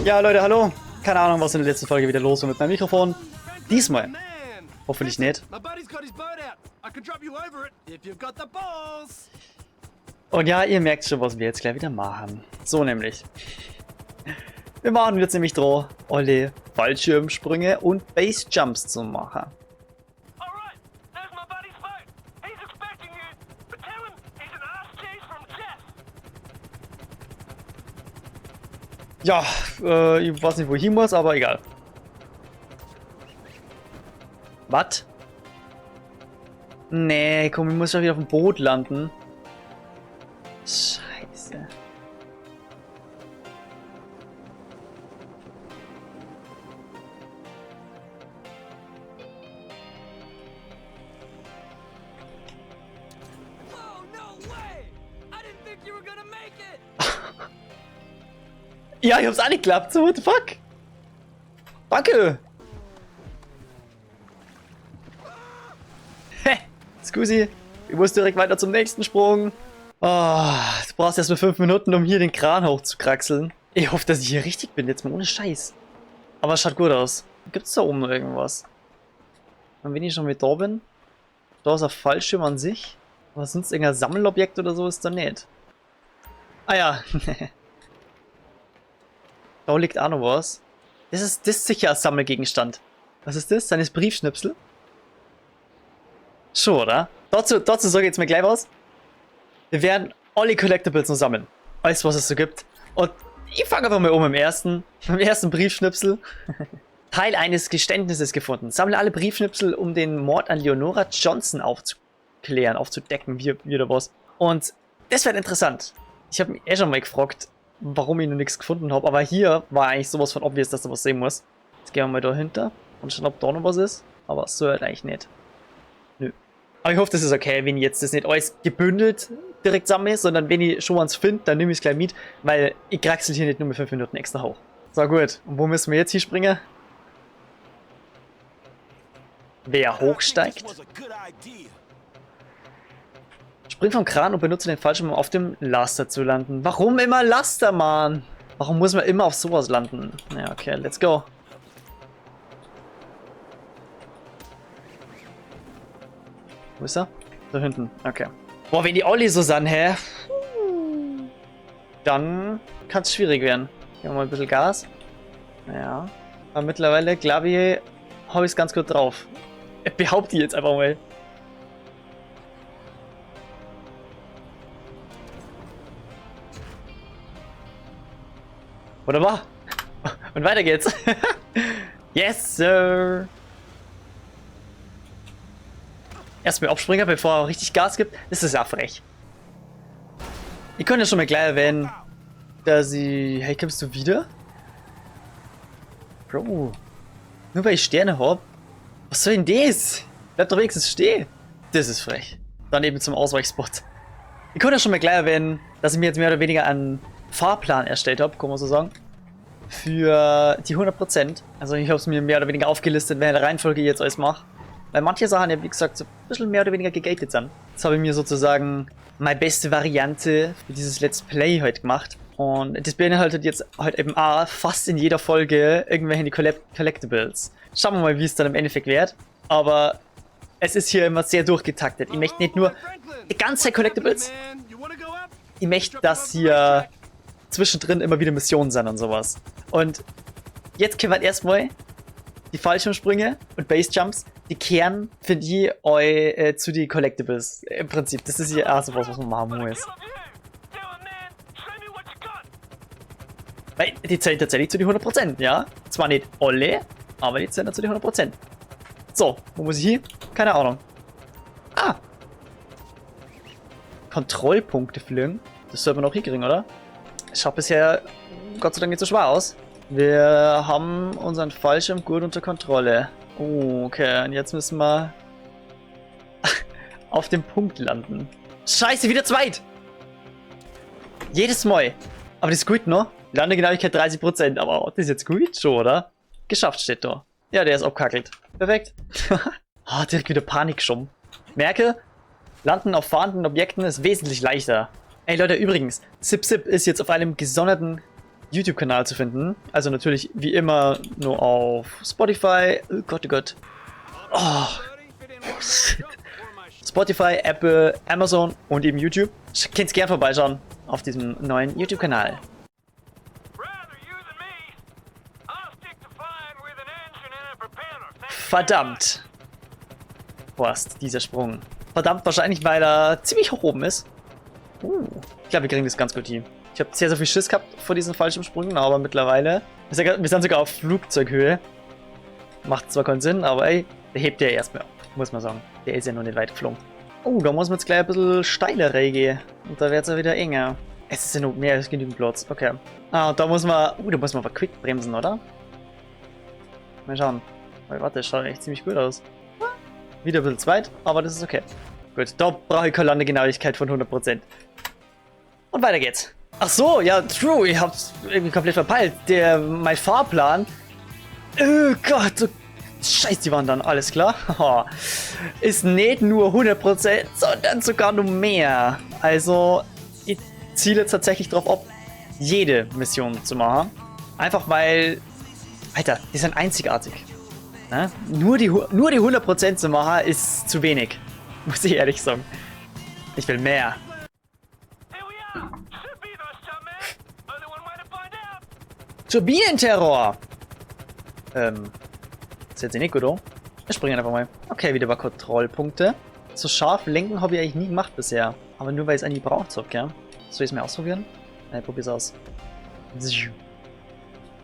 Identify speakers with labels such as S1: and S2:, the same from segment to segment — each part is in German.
S1: Ja, Leute, hallo. Keine Ahnung, was in der letzten Folge wieder los war mit meinem Mikrofon. Diesmal. Hoffentlich nicht. Und ja, ihr merkt schon, was wir jetzt gleich wieder machen. So nämlich. Wir machen jetzt nämlich drauf, alle Fallschirmsprünge und Base-Jumps zu machen. Ja, ich weiß nicht, wo ich hin muss, aber egal. Was? Nee, komm, ich muss schon wieder auf dem Boot landen. Scheiße. Ja, ich hab's auch nicht geklappt. So, what the fuck? Danke. Hä? Scusi. Ich muss direkt weiter zum nächsten Sprung. Oh, du brauchst erst nur 5 Minuten, um hier den Kran hochzukraxeln. Ich hoffe, dass ich hier richtig bin, jetzt mal ohne Scheiß. Aber es schaut gut aus. Gibt's da oben noch irgendwas? Und wenn ich schon mit da bin, da ist ein Fallschirm an sich. Aber sonst irgendein Sammelobjekt oder so ist da nicht. Ah ja. Da liegt auch noch was. Das ist sicher ein Sammelgegenstand. Was ist das? Seines Briefschnipsel? Schon, oder? Dazu sage ich jetzt mal gleich was. Wir werden alle Collectibles noch sammeln. Alles, was es so gibt. Und ich fange einfach mal um im ersten Briefschnipsel. Teil eines Geständnisses gefunden. Sammle alle Briefschnipsel, um den Mord an Leonora Johnson aufzuklären, aufzudecken, wie oder was. Und das wird interessant. Ich habe mich schon mal gefragt, warum ich noch nichts gefunden habe. Aber hier war eigentlich sowas von obvious, dass du was sehen musst. Jetzt gehen wir mal dahinter und schauen, ob da noch was ist. Aber so halt eigentlich nicht. Nö. Aber ich hoffe, das ist okay, wenn ich jetzt das nicht alles gebündelt direkt sammle, sondern wenn ich schon was finde, dann nehme ich es gleich mit, weil ich kraxel hier nicht nur mit 5 Minuten extra hoch. So, gut. Und wo müssen wir jetzt hier springen? Wer hochsteigt? Spring vom Kran und benutze den Fallschirm, um auf dem Laster zu landen. Warum immer Laster, Mann? Warum muss man immer auf sowas landen? Ja, okay, let's go. Wo ist er? Da hinten, okay. Boah, wenn die Olli so sind, hä? Dann kann es schwierig werden. Geben wir mal ein bisschen Gas. Ja. Aber mittlerweile, glaube ich, habe ich es ganz gut drauf. Ich behaupte jetzt einfach mal. Wunderbar. Und weiter geht's. Yes, sir. Erstmal Abspringer, bevor er richtig Gas gibt. Das ist ja frech. Ich könnte ja schon mal gleich erwähnen, dass ich... Hey, kommst du wieder? Bro. Nur weil ich Sterne habe? Was soll denn das? Bleib doch wenigstens stehen. Das ist frech. Dann eben zum Ausweichspot. Ich könnte ja schon mal gleich erwähnen, dass ich mir jetzt mehr oder weniger einen Fahrplan erstellt habe, kann man so sagen. Für die 100%. Also ich habe es mir mehr oder weniger aufgelistet, welche Reihenfolge ich jetzt alles mache. Weil manche Sachen ja, wie gesagt, so ein bisschen mehr oder weniger gegatet sind. Jetzt habe ich mir sozusagen meine beste Variante für dieses Let's Play heute gemacht. Und das beinhaltet jetzt halt eben auch fast in jeder Folge irgendwelche Collectibles. Schauen wir mal, wie es dann im Endeffekt wird. Aber es ist hier immer sehr durchgetaktet. Ich möchte nicht nur die ganze Zeit Collectibles. Ich möchte, dass hier zwischendrin immer wieder Missionen sind und sowas. Und jetzt können wir erstmal die Fallschirmsprünge und Base-Jumps, die kehren, finde ich, zu die Collectibles. Im Prinzip, das ist hier auch sowas, was man machen muss. Weil die zählen tatsächlich zu die 100%, ja? Zwar nicht alle, aber die zählen zu die 100%. So, wo muss ich hin? Keine Ahnung. Ah! Kontrollpunkte fliegen. Das sollte man auch hinkriegen, oder? Es schaut bisher Gott sei Dank nicht so schwer aus. Wir haben unseren Fallschirm gut unter Kontrolle. Oh, okay. Und jetzt müssen wir auf dem Punkt landen. Scheiße, wieder zweit! Jedes Mal. Aber das ist gut, ne? Landegenauigkeit 30%. Aber das ist jetzt gut schon, oder? Geschafft steht da. Ja, der ist abkackelt. Perfekt. Ah, direkt wieder Panik schon. Merke, Landen auf fahrenden Objekten ist wesentlich leichter. Ey Leute, übrigens, Zip Zip ist jetzt auf einem gesonderten YouTube-Kanal zu finden. Also natürlich wie immer nur auf Spotify. Oh Gott, oh Gott. Oh, shit. Spotify, Apple, Amazon und eben YouTube. Könnt gern vorbeischauen auf diesem neuen YouTube-Kanal. Verdammt. Horst, dieser Sprung. Verdammt, wahrscheinlich, weil er ziemlich hoch oben ist. Ich glaube, wir kriegen das ganz gut hin. Ich habe sehr, sehr viel Schiss gehabt vor diesen Fallschirmsprüngen, aber mittlerweile... Wir sind sogar auf Flugzeughöhe. Macht zwar keinen Sinn, aber ey, der hebt ja erstmal ab, muss man sagen. Der ist ja noch nicht weit geflogen. Oh, da muss man jetzt gleich ein bisschen steiler reingehen. Und da wird es ja wieder enger. Es ist ja noch mehr als genügend Platz. Okay. Ah, und da muss man... da muss man aber quick bremsen, oder? Mal schauen. Oh, warte, das schaut echt ziemlich gut aus. Wieder ein bisschen zu weit, aber das ist okay. Gut, da brauche ich keine Landegenauigkeit von 100%. Und weiter geht's. Ach so, ja, true, ich hab's irgendwie komplett verpeilt. Mein Fahrplan... Oh Gott, so scheiß die Wand an, alles klar. Ist nicht nur 100%, sondern sogar noch mehr. Also, ich ziele jetzt tatsächlich drauf ab, jede Mission zu machen. Einfach weil... Alter, die sind einzigartig. Ne? Nur die 100% zu machen ist zu wenig. Muss ich ehrlich sagen. Ich will mehr. Turbinenterror! Ist jetzt nicht gut, oder? Wir springen einfach mal. Okay, wieder bei Kontrollpunkte. So scharf lenken habe ich eigentlich nie gemacht bisher. Aber nur weil es eigentlich braucht, so, gell? Soll ich es mal ausprobieren? Ja, ich probier's aus.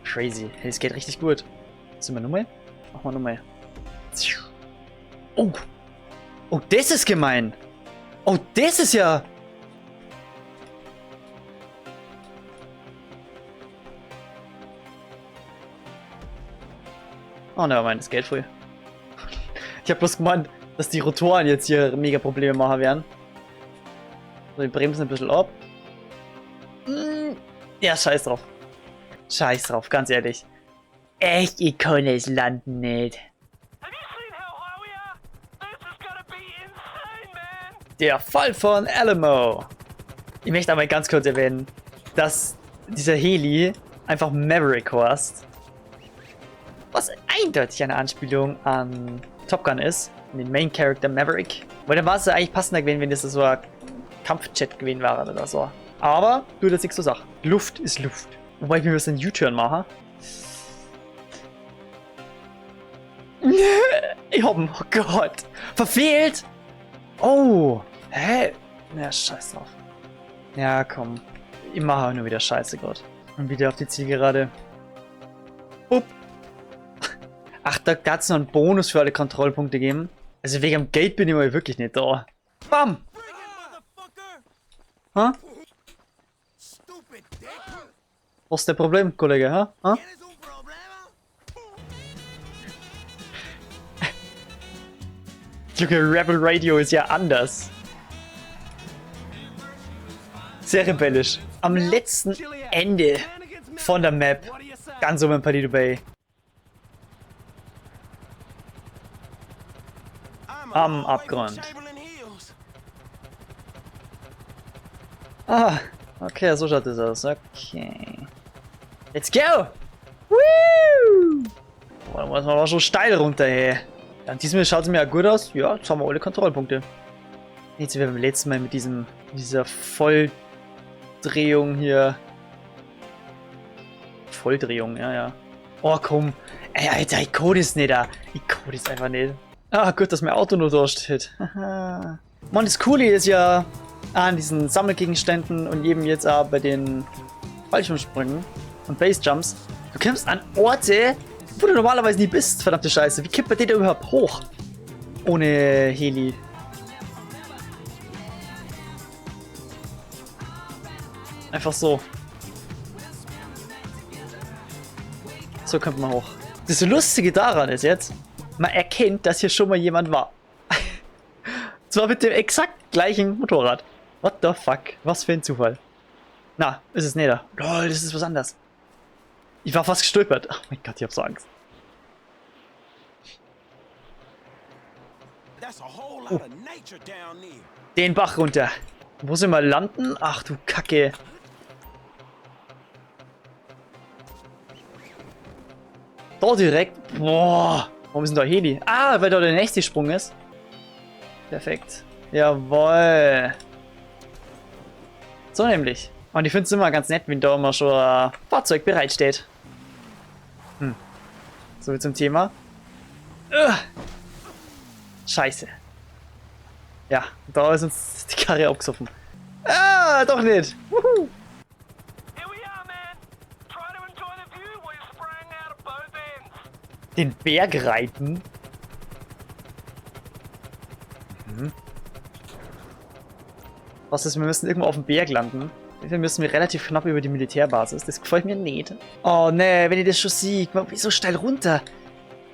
S1: Crazy. Hey, es geht richtig gut. Sind wir nochmal? Machen wir nochmal. Oh! Oh, das ist gemein! Oh, das ist ja... Oh ne, mein, das geht früh. Ich hab bloß gemeint, dass die Rotoren jetzt hier mega Probleme machen werden. So, die bremsen ein bisschen ab. Ja, scheiß drauf. Scheiß drauf, ganz ehrlich. Echt, ich kann es landen nicht. Der Fall von Alamo. Ich möchte aber ganz kurz erwähnen, dass dieser Heli einfach Maverick heißt. Was eindeutig eine Anspielung an Top Gun ist. Den Main Character Maverick. Weil dann war es ja eigentlich passender gewesen, wenn das so ein Kampfjet gewesen wäre oder so. Aber tut das nichts zur Sache. Luft ist Luft. Wobei ich mir was einen U-Turn mache. Ich hab ihn. Oh Gott. Verfehlt. Oh. Hä? Na, scheiß drauf. Ja, komm. Ich mache nur wieder Scheiße, Gott. Und wieder auf die Zielgerade. Upp. Ach, da hat es noch einen Bonus für alle Kontrollpunkte geben. Also wegen dem Geld bin ich mal wirklich nicht da. Bam! Ha? Was ist der Problem, Kollege? Ha? Ha? Junge, Rebel Radio ist ja anders. Sehr rebellisch. Am letzten Ende von der Map. Ganz oben in Paleto Bay. Am Abgrund. Ah, okay, so schaut es aus. Okay. Let's go! Woo! Boah, da muss man aber schon steil runter, hey. Ja, diesmal schaut es mir ja gut aus. Ja, jetzt haben wir alle Kontrollpunkte. Jetzt sind wir beim letzten Mal mit dieser Volldrehung hier. Volldrehung, ja, ja. Oh, komm. Ey, Alter, ich code es nicht da. Ich code es einfach nicht. Ah, gut, dass mein Auto nur durchsteht. Mann, das Coole ist ja an diesen Sammelgegenständen und eben jetzt auch bei den Fallschirmsprüngen und Basejumps. Du kommst an Orte, wo du normalerweise nie bist, verdammte Scheiße. Wie kippt man den da überhaupt hoch? Ohne Heli. Einfach so. So kommt man hoch. Das Lustige daran ist jetzt, man erkennt, dass hier schon mal jemand war. Zwar mit dem exakt gleichen Motorrad. What the fuck? Was für ein Zufall. Na, ist es nicht da. Lol, das ist was anderes. Ich war fast gestolpert. Oh mein Gott, ich hab so Angst. Oh. Den Bach runter. Wo sind wir landen? Ach du Kacke. Da direkt. Boah. Warum ist denn da Heli? Ah, weil da der nächste Sprung ist. Perfekt. Jawohl. So nämlich. Und ich finde es immer ganz nett, wenn da immer schon ein Fahrzeug bereitsteht. So wie zum Thema. Scheiße. Ja, da ist uns die Karre abgesoffen. Ah, doch nicht. Wuhu. Den Berg reiten. Was ist, wir müssen irgendwo auf dem Berg landen. Wir müssen relativ knapp über die Militärbasis. Das gefällt mir nicht. Oh ne, wenn ich das schon sehe. So steil runter.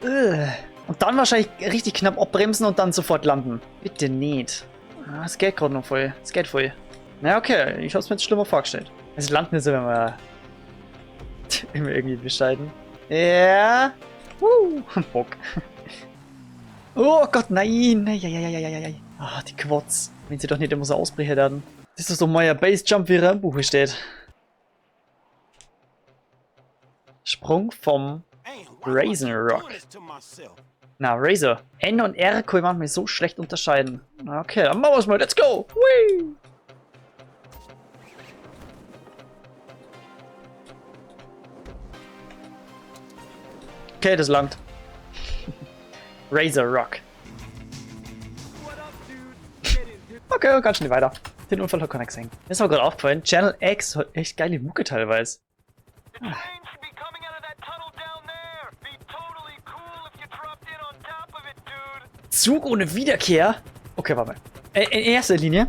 S1: Und dann wahrscheinlich richtig knapp abbremsen und dann sofort landen. Bitte nicht. Ah, das geht gerade noch voll. Das geht voll. Na okay, ich hab's mir jetzt schlimmer vorgestellt. Also landen ist ja immer irgendwie bescheiden. Ja. Bock. Oh Gott, nein. Eieieiei. Ah, die Quads. Wenn sie doch nicht immer so ausbrechen werden. Das ist doch mal ein Base-Jump, wie er im Buche steht. Sprung vom Raisin Rock. Na, Razor. N und R kann ich manchmal so schlecht unterscheiden. Okay, dann machen wir es mal. Let's go! Whee! Okay, das langt. Razor Rock. Okay, ganz schnell weiter. Den Unfall hat keiner gesehen. Mir ist aber gerade aufgefallen, Channel X hat echt geile Mucke teilweise. Zug ohne Wiederkehr? Okay, warte mal. In erster Linie.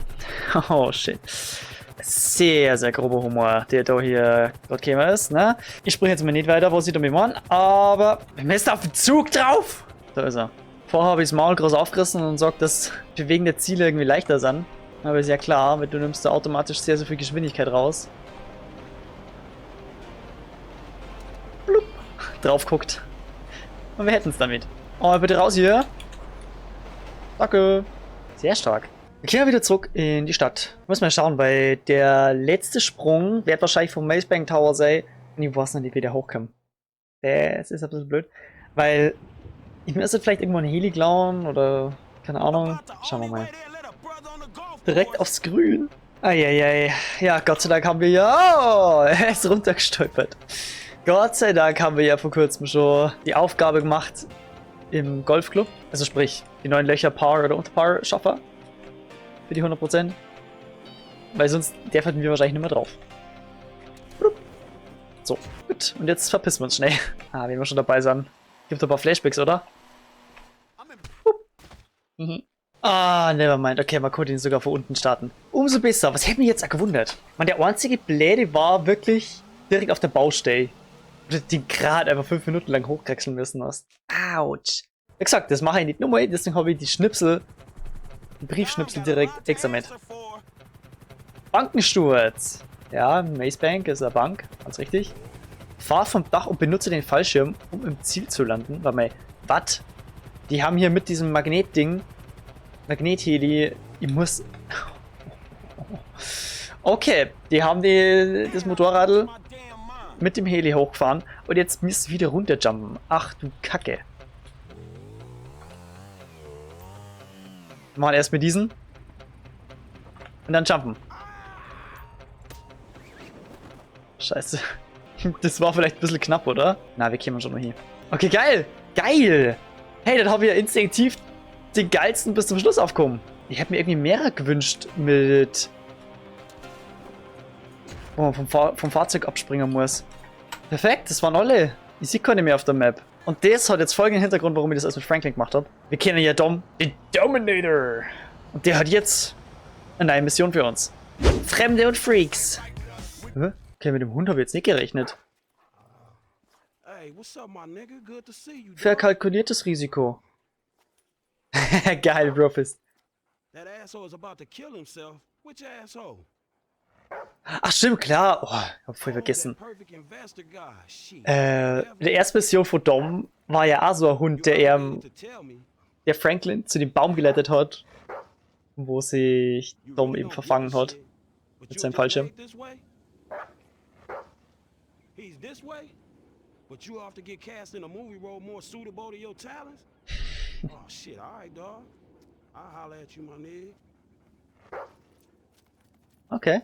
S1: Oh shit. Sehr, sehr grober Humor, der da hier gerade gekommen ist, ne? Ich spreche jetzt mal nicht weiter, was ich damit meine, aber wir müssen auf den Zug drauf! Da ist er. Vorher habe ich das Maul groß aufgerissen und sagt, dass bewegende Ziele irgendwie leichter sind. Aber ist ja klar, weil du nimmst da automatisch sehr, sehr viel Geschwindigkeit raus. Blub. Drauf guckt. Und wir hätten es damit. Oh, bitte raus hier. Danke. Sehr stark. Wir kehren wieder zurück in die Stadt. Muss mal schauen, weil der letzte Sprung wird wahrscheinlich vom Maze Bank Tower sein. Und ich weiß noch nicht, wie der hochkommt. Das ist ein bisschen blöd. Weil ich müsste vielleicht irgendwo einen Heli klauen oder keine Ahnung. Schauen wir mal. Direkt aufs Grün. Eieiei. Ja, Gott sei Dank haben wir ja... Oh, er ist runtergestolpert. Gott sei Dank haben wir ja vor kurzem schon die Aufgabe gemacht im Golfclub. Also sprich, die 9 Löcher Par oder unter Par schaffen. Für die 100%. Weil sonst hätten wir wahrscheinlich nicht mehr drauf. So, gut. Und jetzt verpissen wir uns schnell. Ah, wenn wir schon dabei sind. Gibt ein paar Flashbacks, oder? Ah, nevermind. Okay, man konnte ihn sogar von unten starten. Umso besser. Was hätte mich jetzt auch gewundert? Man, der einzige Bläde war wirklich direkt auf der Baustelle. Du den gerade einfach 5 Minuten lang hochkraxeln müssen hast. Autsch. Wie gesagt, das mache ich nicht nur mal, deswegen habe ich die Schnipsel, die Briefschnipsel direkt extra mit. Bankensturz. Ja, Maze Bank ist eine Bank, ganz richtig. Fahr vom Dach und benutze den Fallschirm, um im Ziel zu landen. Warte mal, was? Die haben hier mit diesem Magnetding, Magnetheli, ich muss... Okay, die haben das Motorradl mit dem Heli hochgefahren und jetzt müsst ihr wieder runterjumpen. Ach du Kacke. Wir machen erst mit diesen. Und dann jumpen. Scheiße. Das war vielleicht ein bisschen knapp, oder? Na, wir kämen schon noch hier. Okay, geil. Geil. Hey, dann habe ich ja instinktiv den geilsten bis zum Schluss aufkommen. Ich hätte mir irgendwie mehrere gewünscht mit... wo man vom Fahrzeug abspringen muss. Perfekt, das waren alle. Ich sehe keine mehr auf der Map. Und das hat jetzt folgenden Hintergrund, warum ich das alles mit Franklin gemacht habe. Wir kennen ja Dom, den Dominator. Und der hat jetzt eine neue Mission für uns. Fremde und Freaks. Hä? Okay, mit dem Hund habe ich jetzt nicht gerechnet. Verkalkuliertes Risiko. Geil, Brofist. Ach stimmt, klar. Oh, ich hab voll vergessen. Der erste Mission von Dom war ja auch so ein Hund, der Franklin zu dem Baum geleitet hat, wo sich Dom eben verfangen hat. Mit seinem Fallschirm.
S2: But you have to get cast in a movie role more suitable to your talents? Oh shit, alright, dog. I'll holler at you, my nigga.
S1: Okay.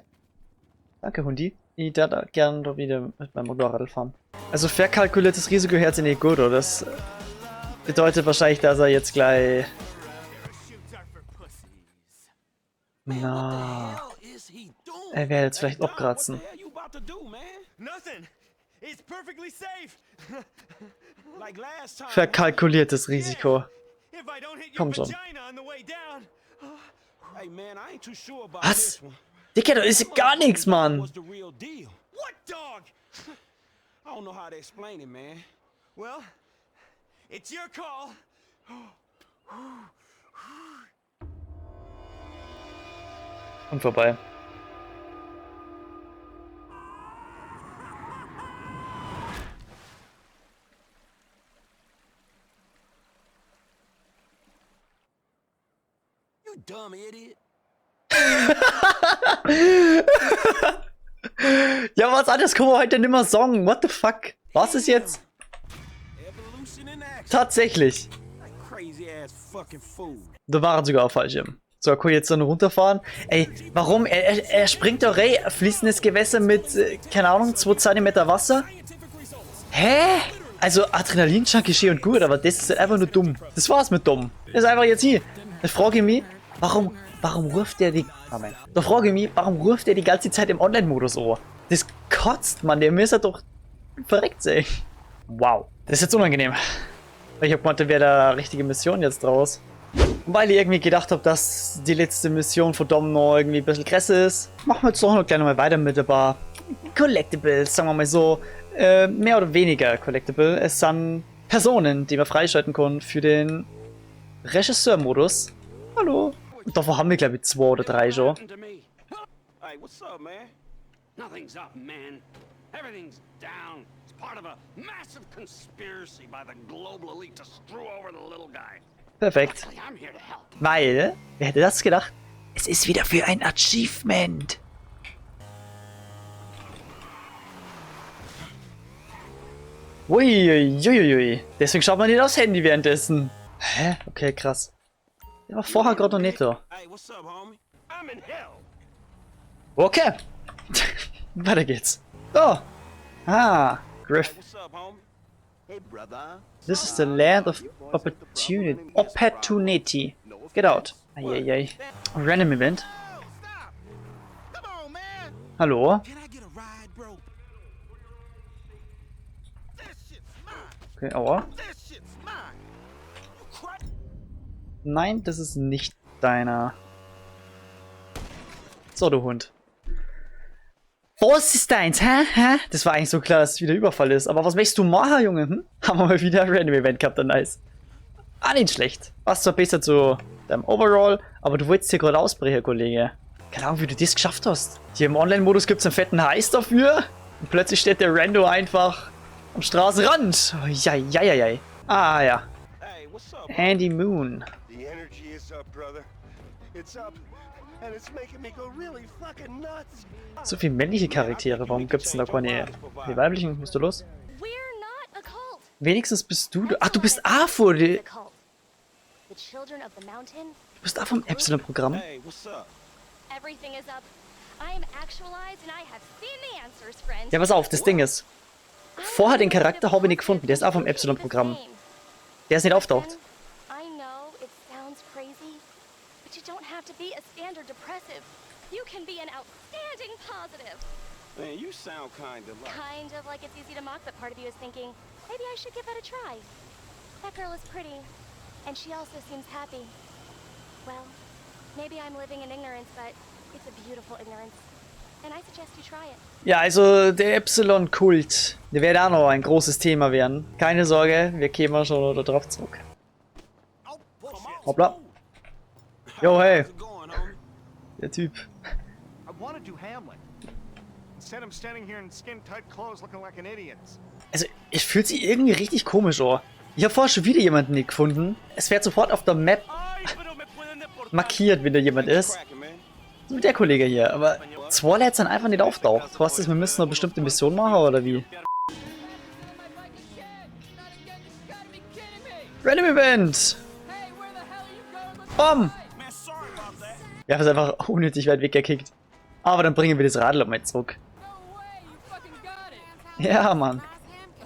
S1: Danke, Hundi. Ich würde gern da wieder mit meinem Motorrad fahren. Also verkalkuliertes Risiko hört sich nicht gut, oder? Das bedeutet wahrscheinlich, dass er jetzt gleich... Na... Er wird jetzt vielleicht abkratzen. Verkalkuliertes Risiko. Komm schon. Was? Dicker, da ist gar nichts, Mann.
S2: I don't know how to explain it, man.
S3: Well, it's your call.
S1: Und vorbei.
S2: You dumb idiot.
S1: Ja, was anderes können wir heute nicht mehr sagen. What the fuck? Was ist jetzt?
S2: Evolution in action.
S1: Tatsächlich.
S2: That crazy ass fucking fool.
S1: Da waren sogar auf Fallschirm. So, kann ich jetzt dann runterfahren? Ey, warum? Er springt doch fließendes Gewässer mit, keine Ahnung, 2 cm Wasser? Hä? Also, Adrenalin-Junkie schön und gut, aber das ist halt einfach nur dumm. Das war's mit dumm. Das ist einfach jetzt hier. Da frage ich mich, warum ruft der die... Moment. Da frage ich mich, warum ruft der die ganze Zeit im Online-Modus an? Das kotzt, Mann. Der müsste doch verreckt sein. Wow. Das ist jetzt unangenehm. Ich hab gemeint, da wäre da eine richtige Mission jetzt draus. Weil ich irgendwie gedacht habe, dass die letzte Mission von Dom noch irgendwie ein bisschen krasser ist. Machen wir jetzt doch noch gleich nochmal weiter mit ein paar Collectibles, sagen wir mal so. Mehr oder weniger Collectible. Es sind Personen, die wir freischalten können für den Regisseur-Modus. Hallo. Und davon haben wir, glaube ich, 2 oder 3 schon.
S2: Hey, what's up, man?
S4: Nothing's up, man. Everything's down. It's part of a massive conspiracy by the global elite to screw over the little guy.
S1: Perfekt.
S4: Actually, I'm here to help.
S1: Weil, wer hätte das gedacht? Es ist wieder für ein Achievement. Uiuiuiui. Deswegen schaut man nicht aufs Handy währenddessen. Hä? Okay, krass. Der war vorher gerade noch nicht da.
S2: Hey, what's up, homie? I'm in hell.
S1: Okay. Weiter geht's. Oh. Ah. Griff.
S2: What's up, homie?
S3: Hey, brother.
S1: This is the land of opportunity. Get out. Eieiei. Random Event.
S2: Oh, stop! Come on, man!
S1: Hallo?
S2: Can I get a ride, bro? This shit's mine!
S1: Okay, aua.
S2: This shit's mine! You crazy?
S1: Nein, das ist nicht deiner. So, du Hund. Was ist deins, hä? Das war eigentlich so klar, dass es wieder Überfall ist. Aber was möchtest du machen, Junge? Hm? Haben wir mal wieder ein Random Event gehabt, dann nice. Ah, nicht schlecht. Passt zwar besser zu deinem Overall, aber du wolltest hier gerade ausbrechen, Kollege. Keine Ahnung, wie du das geschafft hast. Hier im Online-Modus gibt es einen fetten Heiß dafür. Und plötzlich steht der Rando einfach am Straßenrand. Oh, jai. Ah, ja.
S2: Hey, what's up?
S1: Andy Moon.
S5: The energy is up, brother. It's up, and it's making me go really fucking nuts.
S1: So viele männliche Charaktere. Warum gibt es denn da keine die weiblichen? Musst du los?
S6: We're not a cult.
S1: Wenigstens bist du... Ach, du bist A vor...
S6: The
S1: Du
S6: cult. The children of the mountain.
S1: bist A vom Epsilon-Programm.
S2: Hey, what's up?
S6: Everything is up. I am actualized and I have seen the answers, friend.
S1: Ja, pass auf, das Ding ist... Vorher den Charakter habe ich nicht gefunden. Der ist auch vom Epsilon-Programm. Der ist nicht auftaucht.
S6: I know it sounds crazy, but you don't have to be a standard depressive. You can be an outstanding positive.
S2: Man, you sound
S6: Kind of like it's easy to mock, but part of you is thinking, maybe I should give that a try. That girl is pretty, and she also seems happy. Well, maybe I'm living in ignorance, but it's a beautiful ignorance. And I suggest you try it.
S1: Ja, also der Epsilon-Kult. Der wird auch noch ein großes Thema werden. Keine Sorge, wir kämen schon da drauf zurück. Hoppla. Jo, hey. Der Typ.
S3: I want to do Hamlet. Instead, I'm standing here in skin-tight clothes looking like an idiot.
S1: Also, es fühlt sich irgendwie richtig komisch an. Ich habe vorher schon wieder jemanden nicht gefunden. Es wird sofort auf der Map markiert, wenn da jemand ist. So wie der Kollege hier. Aber Zwar jetzt dann einfach nicht auftaucht. Du hast es, wir müssen eine bestimmte Mission machen, oder wie? Random Event! Bam!
S2: Man, sorry about that.
S1: Wir haben es einfach unnötig weit weggekickt. Aber dann bringen wir das Radl mal zurück.
S7: No way, you fucking got it.
S1: Ja, Mann.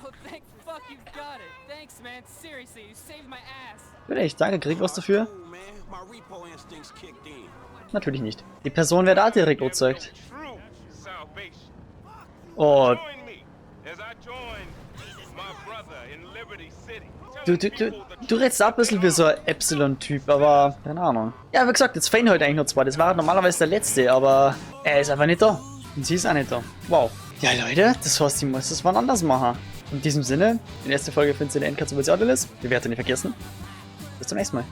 S7: Oh, thank fuck you got it. Thanks, man. Seriously, you saved my ass.
S1: Wirklich, danke, krieg was dafür?
S2: Cool, man. My repo instincts kicked in.
S1: Natürlich nicht. Die Person wird auch direkt überzeugt.
S5: True salvation.
S1: Oh,
S5: Join me as I join my brother in Liberty City.
S1: du redest auch ein bisschen wie so ein Epsilon-Typ, aber keine Ahnung. Ja, wie gesagt, jetzt fehlen heute eigentlich nur zwei. Das war normalerweise der letzte, aber er ist einfach nicht da. Und sie ist auch nicht da. Wow. Ja, Leute, das heißt, ich muss das wann anders machen. In diesem Sinne, die nächste Folge findet ihr in der Endcard, so wie sie auch ist. Die Werte nicht vergessen. Bis zum nächsten Mal.